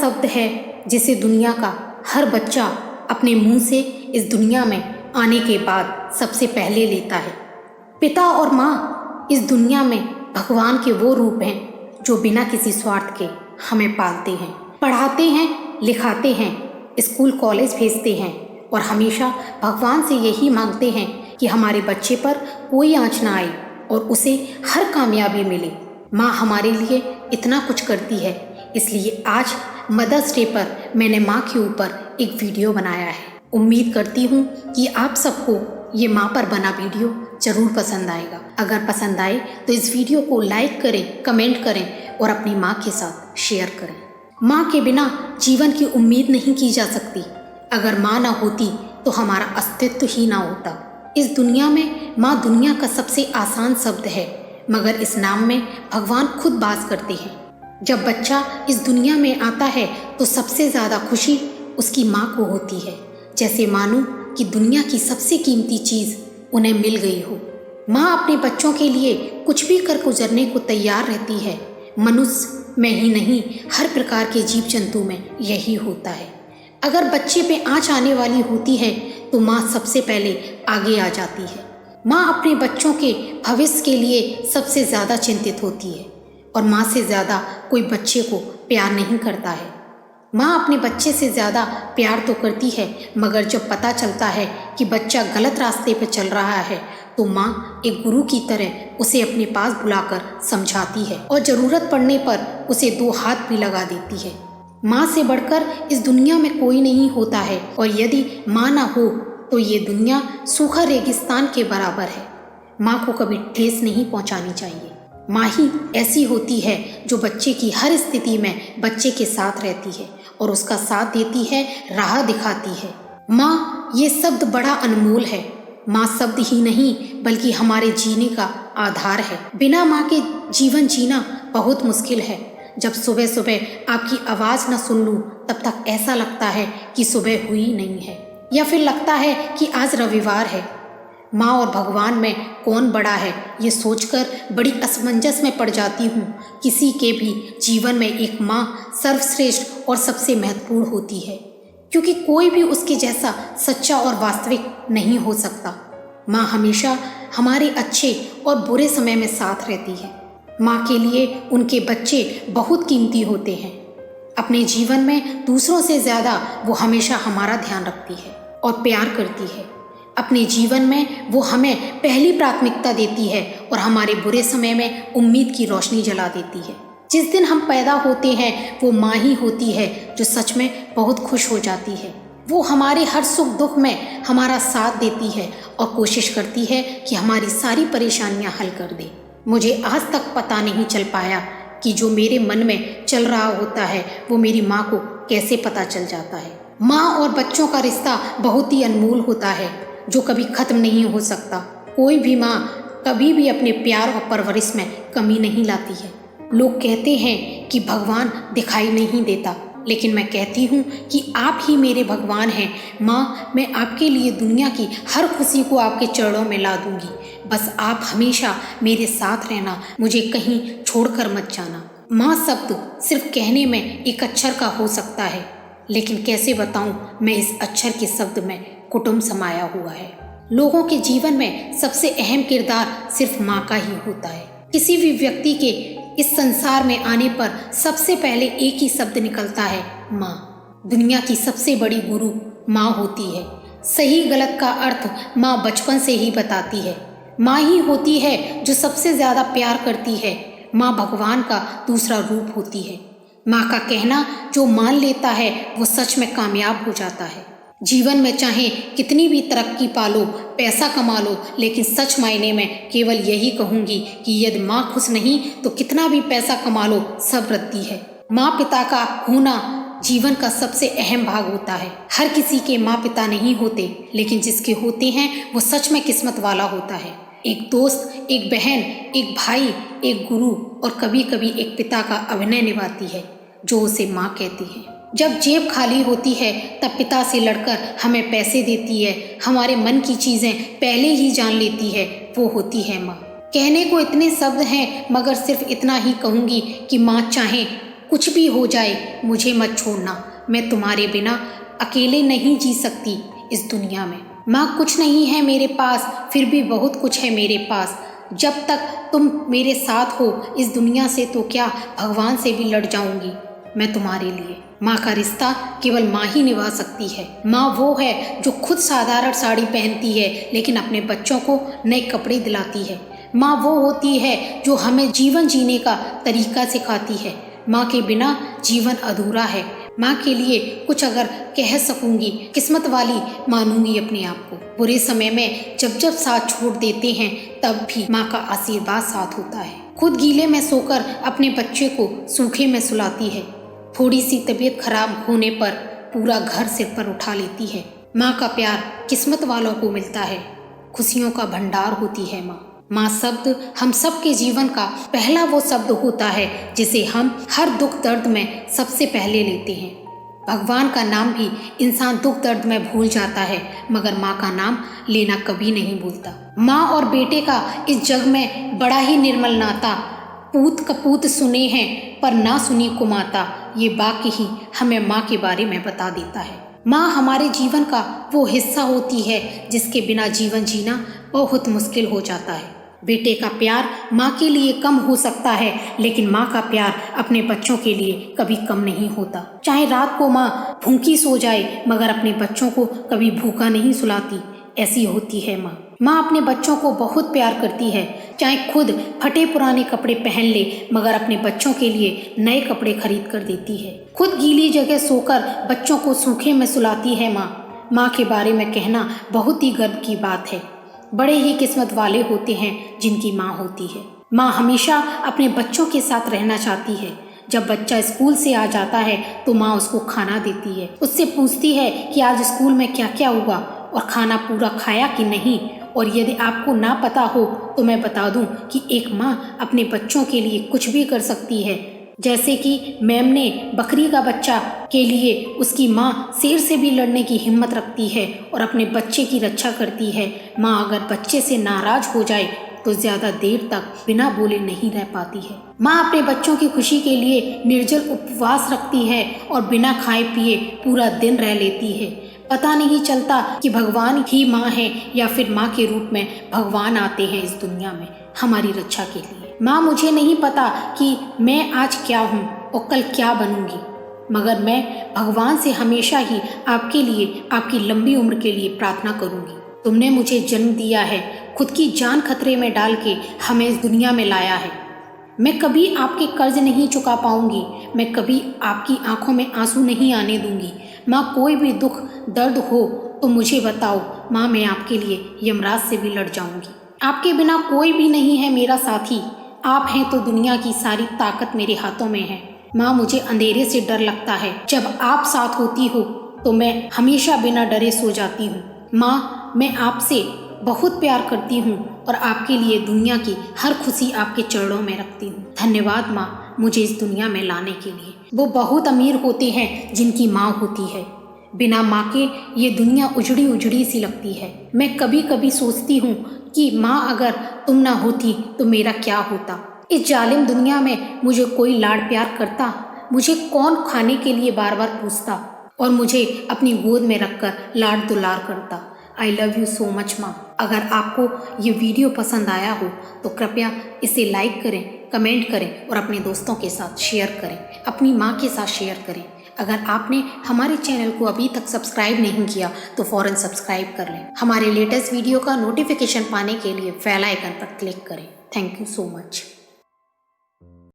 शब्द है जिसे दुनिया का हर बच्चा अपने मुंह से इस दुनिया में आने के बाद सबसे पहले लेता है। पिता और माँ इस दुनिया में भगवान के वो रूप हैं जो बिना किसी स्वार्थ के हमें पालते हैं, पढ़ाते हैं, लिखाते हैं, स्कूल कॉलेज भेजते हैं और हमेशा भगवान से यही मांगते हैं कि हमारे बच्चे पर कोई आँच ना आए और उसे हर कामयाबी मिले। माँ हमारे लिए इतना कुछ करती है, इसलिए आज मदर्स डे पर मैंने माँ के ऊपर एक वीडियो बनाया है। उम्मीद करती हूँ कि आप सबको ये माँ पर बना वीडियो ज़रूर पसंद आएगा। अगर पसंद आए तो इस वीडियो को लाइक करें, कमेंट करें और अपनी माँ के साथ शेयर करें। माँ के बिना जीवन की उम्मीद नहीं की जा सकती। अगर माँ ना होती तो हमारा अस्तित्व ही ना होता। इस दुनिया में माँ दुनिया का सबसे आसान शब्द है, मगर इस नाम में भगवान खुद वास करते हैं। जब बच्चा इस दुनिया में आता है तो सबसे ज़्यादा खुशी उसकी माँ को होती है, जैसे मानो कि दुनिया की सबसे कीमती चीज़ उन्हें मिल गई हो। माँ अपने बच्चों के लिए कुछ भी कर गुजरने को तैयार रहती है। मनुष्य में ही नहीं, हर प्रकार के जीव जंतु में यही होता है। अगर बच्चे पे आँच आने वाली होती है तो माँ सबसे पहले आगे आ जाती है। माँ अपने बच्चों के भविष्य के लिए सबसे ज़्यादा चिंतित होती है और माँ से ज़्यादा कोई बच्चे को प्यार नहीं करता है। माँ अपने बच्चे से ज़्यादा प्यार तो करती है, मगर जब पता चलता है कि बच्चा गलत रास्ते पर चल रहा है तो माँ एक गुरु की तरह उसे अपने पास बुलाकर समझाती है और ज़रूरत पड़ने पर उसे 2 हाथ भी लगा देती है। माँ से बढ़कर इस दुनिया में कोई नहीं होता है और यदि माँ ना हो तो ये दुनिया सूखा रेगिस्तान के बराबर है। माँ को कभी ठेस नहीं पहुँचानी चाहिए। माँ ही ऐसी होती है जो बच्चे की हर स्थिति में बच्चे के साथ रहती है और उसका साथ देती है, राह दिखाती है। माँ ये शब्द बड़ा अनमोल है। माँ शब्द ही नहीं बल्कि हमारे जीने का आधार है। बिना माँ के जीवन जीना बहुत मुश्किल है। जब सुबह सुबह आपकी आवाज़ न सुन लूँ तब तक ऐसा लगता है कि सुबह हुई नहीं है, या फिर लगता है कि आज रविवार है। माँ और भगवान में कौन बड़ा है ये सोचकर बड़ी असमंजस में पड़ जाती हूँ। किसी के भी जीवन में एक माँ सर्वश्रेष्ठ और सबसे महत्वपूर्ण होती है, क्योंकि कोई भी उसके जैसा सच्चा और वास्तविक नहीं हो सकता। माँ हमेशा हमारे अच्छे और बुरे समय में साथ रहती है। माँ के लिए उनके बच्चे बहुत कीमती होते हैं। अपने जीवन में दूसरों से ज़्यादा वो हमेशा हमारा ध्यान रखती है और प्यार करती है। अपने जीवन में वो हमें पहली प्राथमिकता देती है और हमारे बुरे समय में उम्मीद की रोशनी जला देती है। जिस दिन हम पैदा होते हैं वो माँ ही होती है जो सच में बहुत खुश हो जाती है। वो हमारे हर सुख दुख में हमारा साथ देती है और कोशिश करती है कि हमारी सारी परेशानियां हल कर दे। मुझे आज तक पता नहीं चल पाया कि जो मेरे मन में चल रहा होता है वो मेरी माँ को कैसे पता चल जाता है। माँ और बच्चों का रिश्ता बहुत ही अनमोल होता है जो कभी ख़त्म नहीं हो सकता। कोई भी माँ कभी भी अपने प्यार और परवरिश में कमी नहीं लाती है। लोग कहते हैं कि भगवान दिखाई नहीं देता, लेकिन मैं कहती हूँ कि आप ही मेरे भगवान हैं। माँ, मैं आपके लिए दुनिया की हर खुशी को आपके चरणों में ला दूँगी। बस आप हमेशा मेरे साथ रहना, मुझे कहीं छोड़कर मत जाना। माँ शब्द सिर्फ कहने में एक अक्षर का हो सकता है, लेकिन कैसे बताऊँ मैं इस अक्षर के शब्द में कुटुंब समाया हुआ है। लोगों के जीवन में सबसे अहम किरदार सिर्फ माँ का ही होता है। किसी भी व्यक्ति के इस संसार में आने पर सबसे पहले एक ही शब्द निकलता है, माँ। दुनिया की सबसे बड़ी गुरु माँ होती है। सही गलत का अर्थ माँ बचपन से ही बताती है। माँ ही होती है जो सबसे ज़्यादा प्यार करती है। माँ भगवान का दूसरा रूप होती है। माँ का कहना जो मान लेता है वो सच में कामयाब हो जाता है। जीवन में चाहे कितनी भी तरक्की पालो, पैसा कमा लो, लेकिन सच मायने में केवल यही कहूँगी कि यदि माँ खुश नहीं तो कितना भी पैसा कमा लो सब रद्दी है। माँ पिता का होना जीवन का सबसे अहम भाग होता है। हर किसी के माँ पिता नहीं होते, लेकिन जिसके होते हैं वो सच में किस्मत वाला होता है। एक दोस्त, एक बहन, एक भाई, एक गुरु और कभी कभी एक पिता का अभिनय निभाती है जो उसे माँ कहती है। जब जेब खाली होती है तब पिता से लड़कर हमें पैसे देती है, हमारे मन की चीज़ें पहले ही जान लेती है, वो होती है माँ। कहने को इतने शब्द हैं, मगर सिर्फ इतना ही कहूँगी कि माँ चाहे कुछ भी हो जाए मुझे मत छोड़ना, मैं तुम्हारे बिना अकेले नहीं जी सकती इस दुनिया में। माँ कुछ नहीं है मेरे पास, फिर भी बहुत कुछ है मेरे पास। जब तक तुम मेरे साथ हो इस दुनिया से तो क्या भगवान से भी लड़ जाऊंगी मैं तुम्हारे लिए। माँ का रिश्ता केवल माँ ही निभा सकती है। माँ वो है जो खुद साधारण साड़ी पहनती है लेकिन अपने बच्चों को नए कपड़े दिलाती है। माँ वो होती है जो हमें जीवन जीने का तरीका सिखाती है। माँ के बिना जीवन अधूरा है। माँ के लिए कुछ अगर कह सकूंगी, किस्मत वाली मानूंगी अपने आप को। बुरे समय में जब जब साथ छोड़ देते हैं तब भी माँ का आशीर्वाद साथ होता है। खुद गीले में सोकर अपने बच्चे को सूखे में सुलाती है। थोड़ी सी तबीयत खराब होने पर पूरा घर सिर पर उठा लेती है। माँ का प्यार किस्मत वालों को मिलता है। खुशियों का भंडार होती है माँ। माँ शब्द हम सब के जीवन का पहला वो शब्द होता है जिसे हम हर दुख दर्द में सबसे पहले लेते हैं। भगवान का नाम भी इंसान दुख दर्द में भूल जाता है मगर माँ का नाम लेना कभी नहीं भूलता। माँ और बेटे का इस जग में बड़ा ही निर्मल नाता। पूत कपूत सुने हैं पर ना सुनी कुमाता, ये वाक्य ही हमें माँ के बारे में बता देता है। माँ हमारे जीवन का वो हिस्सा होती है जिसके बिना जीवन जीना बहुत मुश्किल हो जाता है। बेटे का प्यार माँ के लिए कम हो सकता है लेकिन माँ का प्यार अपने बच्चों के लिए कभी कम नहीं होता। चाहे रात को माँ भूखी सो जाए मगर अपने बच्चों को कभी भूखा नहीं सुलाती, ऐसी होती है माँ। माँ अपने बच्चों को बहुत प्यार करती है। चाहे खुद फटे पुराने कपड़े पहन ले मगर अपने बच्चों के लिए नए कपड़े खरीद कर देती है। खुद गीली जगह सोकर बच्चों को सूखे में सुलाती है माँ। माँ के बारे में कहना बहुत ही गर्व की बात है। बड़े ही किस्मत वाले होते हैं जिनकी माँ होती है। माँ हमेशा अपने बच्चों के साथ रहना चाहती है। जब बच्चा स्कूल से आ जाता है तो माँ उसको खाना देती है, उससे पूछती है कि आज स्कूल में क्या क्या हुआ और खाना पूरा खाया कि नहीं। और यदि आपको ना पता हो तो मैं बता दूं कि एक माँ अपने बच्चों के लिए कुछ भी कर सकती है। जैसे कि मेमने बकरी का बच्चा के लिए उसकी माँ शेर से भी लड़ने की हिम्मत रखती है और अपने बच्चे की रक्षा करती है। माँ अगर बच्चे से नाराज हो जाए तो ज्यादा देर तक बिना बोले नहीं रह पाती है। माँ अपने बच्चों की खुशी के लिए निर्जल उपवास रखती है और बिना खाए पिए पूरा दिन रह लेती है। पता नहीं चलता कि भगवान ही माँ है या फिर माँ के रूप में भगवान आते हैं इस दुनिया में हमारी रक्षा के लिए। माँ मुझे नहीं पता कि मैं आज क्या हूँ और कल क्या बनूंगी मगर मैं भगवान से हमेशा ही आपके लिए, आपकी लंबी उम्र के लिए प्रार्थना करूंगी। तुमने मुझे जन्म दिया है, खुद की जान खतरे में डाल के हमें इस दुनिया में लाया है। मैं कभी आपके कर्ज नहीं चुका पाऊंगी, मैं कभी आपकी आंखों में आंसू नहीं आने दूंगी। माँ कोई भी दुख दर्द हो तो मुझे बताओ, माँ मैं आपके लिए यमराज से भी लड़ जाऊंगी। आपके बिना कोई भी नहीं है मेरा साथी, आप हैं तो दुनिया की सारी ताकत मेरे हाथों में है। माँ मुझे अंधेरे से डर लगता है, जब आप साथ होती हो तो मैं हमेशा बिना डरे सो जाती हूँ। माँ मैं आपसे बहुत प्यार करती हूँ और आपके लिए दुनिया की हर खुशी आपके चरणों में रखती हूँ। धन्यवाद माँ मुझे इस दुनिया में लाने के लिए। वो बहुत अमीर होते हैं जिनकी माँ होती है, बिना माँ के ये दुनिया उजड़ी उजड़ी सी लगती है। मैं कभी कभी सोचती हूँ कि माँ अगर तुम ना होती तो मेरा क्या होता। इस जालिम दुनिया में मुझे कोई लाड प्यार करता, मुझे कौन खाने के लिए बार बार पूछता और मुझे अपनी गोद में रखकर लाड दुलार करता। I love you so much माँ। अगर आपको ये वीडियो पसंद आया हो तो कृपया इसे लाइक करें, कमेंट करें और अपने दोस्तों के साथ शेयर करें, अपनी माँ के साथ शेयर करें। अगर आपने हमारे चैनल को अभी तक सब्सक्राइब नहीं किया तो फ़ौरन सब्सक्राइब कर लें। हमारे लेटेस्ट वीडियो का नोटिफिकेशन पाने के लिए बेल आइकन पर क्लिक करें। Thank you so much.